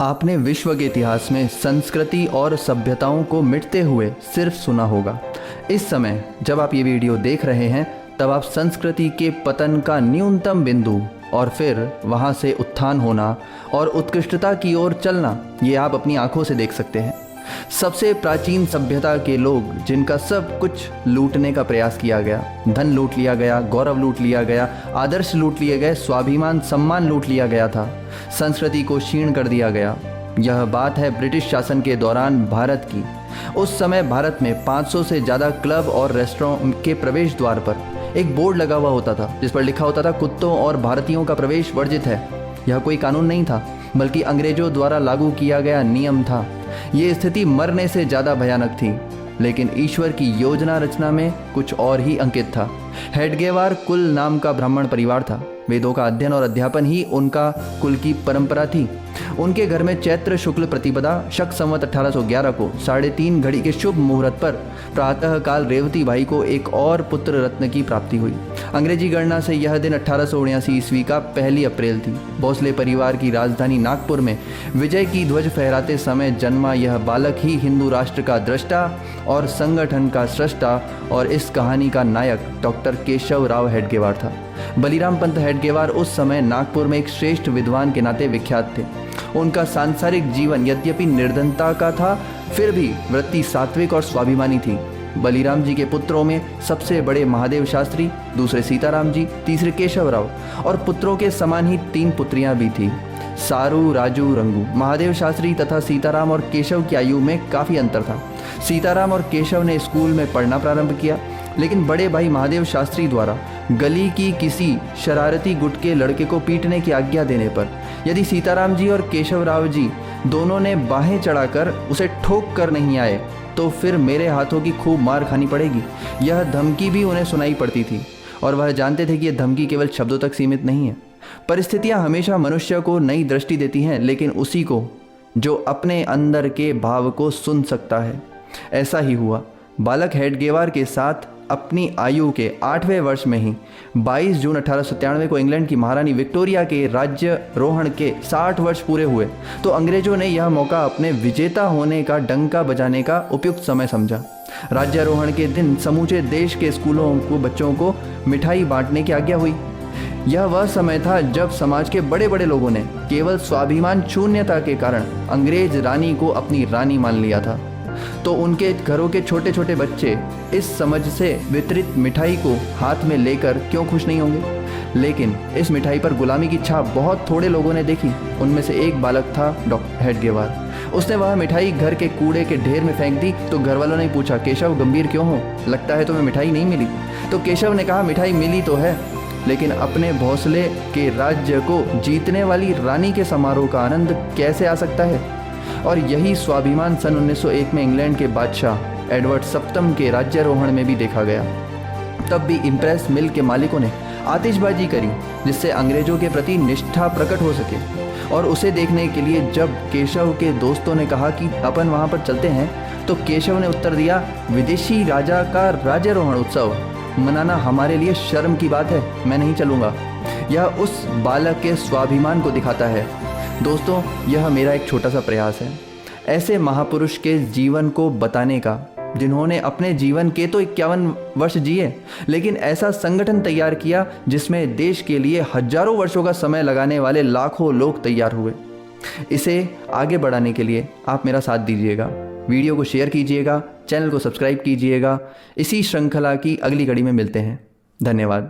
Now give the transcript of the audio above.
आपने विश्व के इतिहास में संस्कृति और सभ्यताओं को मिटते हुए सिर्फ सुना होगा। इस समय जब आप ये वीडियो देख रहे हैं तब आप संस्कृति के पतन का न्यूनतम बिंदु और फिर वहाँ से उत्थान होना और उत्कृष्टता की ओर चलना ये आप अपनी आंखों से देख सकते हैं। सबसे प्राचीन सभ्यता के लोग जिनका सब कुछ लूटने का प्रयास किया गया, धन लूट लिया गया, गौरव लूट लिया गया, आदर्श लूट लिए गए, स्वाभिमान सम्मान लूट लिया गया था, संस्कृति को क्षीण कर दिया गया। यह बात है ब्रिटिश शासन के दौरान भारत की। उस समय भारत में 500 से ज़्यादा क्लब और रेस्टोरेंट के प्रवेश द्वार पर एक बोर्ड लगा हुआ होता था जिस पर लिखा होता था कुत्तों और भारतीयों का प्रवेश वर्जित है। यह कोई कानून नहीं था बल्कि अंग्रेजों द्वारा लागू किया गया नियम था। ये स्थिति मरने से ज़्यादा भयानक थी, लेकिन ईश्वर की योजना रचना में कुछ और ही अंकित था। हेडगेवार कुल नाम का ब्राह्मण परिवार था। वेदों का अध्ययन और अध्यापन ही उनका कुल की परंपरा थी। उनके घर में चैत्र शुक्ल प्रतिपदा शक संवत 1811 को 3:30 घड़ी के शुभ मुहूर्त पर प्रातः काल रेवती भाई को एक और पुत्र रत्न की प्राप्ति हुई। अंग्रेजी गणना से यह दिन 1879 ईस्वी का 1 अप्रैल थी। भोसले परिवार की राजधानी नागपुर में विजय की ध्वज फहराते समय जन्मा यह बालक ही हिंदू राष्ट्र का दृष्टा और संगठन का सृष्टा और इस कहानी का नायक डॉक्टर केशव राव हेडगेवार था। बलिराम पंत हेडगेवार उस समय नागपुर में एक श्रेष्ठ विद्वान के नाते विख्यात थे। उनका सांसारिक जीवन यद्यपि निर्धनता का था, फिर भी वृत्ति सात्विक और स्वाभिमानी थी। बलिराम जी के पुत्रों में सबसे बड़े महादेव शास्त्री, दूसरे सीताराम जी, तीसरे केशव राव और पुत्रों के समान ही 3 पुत्रियां भी थी, सारू, राजू, रंगू। महादेव शास्त्री तथा सीताराम और केशव की आयु में काफ़ी अंतर था। सीताराम और केशव ने स्कूल में पढ़ना प्रारंभ किया, लेकिन बड़े भाई महादेव शास्त्री द्वारा गली की किसी शरारती गुट के लड़के को पीटने की आज्ञा देने पर यदि सीताराम जी और केशव राव जी दोनों ने बाहें चढ़ाकर उसे ठोक कर नहीं आए तो फिर मेरे हाथों की खूब मार खानी पड़ेगी। यह धमकी भी उन्हें सुनाई पड़ती थी और वह जानते थे कि यह धमकी केवल शब्दों तक सीमित नहीं है। परिस्थितियां हमेशा मनुष्य को नई दृष्टि देती हैं, लेकिन उसी को जो अपने अंदर के भाव को सुन सकता है। ऐसा ही हुआ। बालक हेडगेवार के साथ अपनी आयु के 8वें वर्ष में ही 22 जून 1897 को इंग्लैंड की महारानी विक्टोरिया के राज्यारोहण के 60 वर्ष पूरे हुए तो अंग्रेजों ने यह मौका अपने विजेता होने का डंका बजाने का उपयुक्त समय समझा। राज्यारोहण के दिन समूचे देश के स्कूलों को बच्चों को मिठाई बांटने की आज्ञा हुई। यह वह समय था जब समाज के बड़े बड़े लोगों ने केवल स्वाभिमान शून्यता के कारण अंग्रेज रानी को अपनी रानी मान लिया था, तो उनके घरों के छोटे छोटे बच्चे इस समझ से वितरित मिठाई को हाथ में लेकर क्यों खुश नहीं होंगे। लेकिन इस मिठाई पर गुलामी की छाप बहुत थोड़े लोगों ने देखी। उनमें से एक बालक था डॉक्टर हेडगेवार। उसने वह मिठाई घर के कूड़े के ढेर में फेंक दी तो घर वालों ने पूछा, केशव गंभीर क्यों हो, लगता है तुम्हें मिठाई नहीं मिली। तो केशव ने कहा, मिठाई मिली तो है, लेकिन अपने भोसले के राज्य को जीतने वाली रानी के समारोह का आनंद कैसे आ सकता है। और यही स्वाभिमान सन 1901 में इंग्लैंड के बादशाह एडवर्ड सप्तम के राज्यारोहण में भी देखा गया। तब भी इम्प्रेस मिल के मालिकों ने आतिशबाजी करी जिससे अंग्रेजों के प्रति निष्ठा प्रकट हो सके। और उसे देखने के लिए जब केशव के दोस्तों ने कहा कि अपन वहाँ पर चलते हैं तो केशव ने उत्तर दिया, विदेशी राजा का राज्यारोहण उत्सव मनाना हमारे लिए शर्म की बात है, मैं नहीं चलूँगा। यह उस बालक के स्वाभिमान को दिखाता है। दोस्तों, यह मेरा एक छोटा सा प्रयास है ऐसे महापुरुष के जीवन को बताने का जिन्होंने अपने जीवन के तो 51 वर्ष जिए, लेकिन ऐसा संगठन तैयार किया जिसमें देश के लिए हजारों वर्षों का समय लगाने वाले लाखों लोग तैयार हुए। इसे आगे बढ़ाने के लिए आप मेरा साथ दीजिएगा, वीडियो को शेयर कीजिएगा, चैनल को सब्सक्राइब कीजिएगा। इसी श्रृंखला की अगली कड़ी में मिलते हैं। धन्यवाद।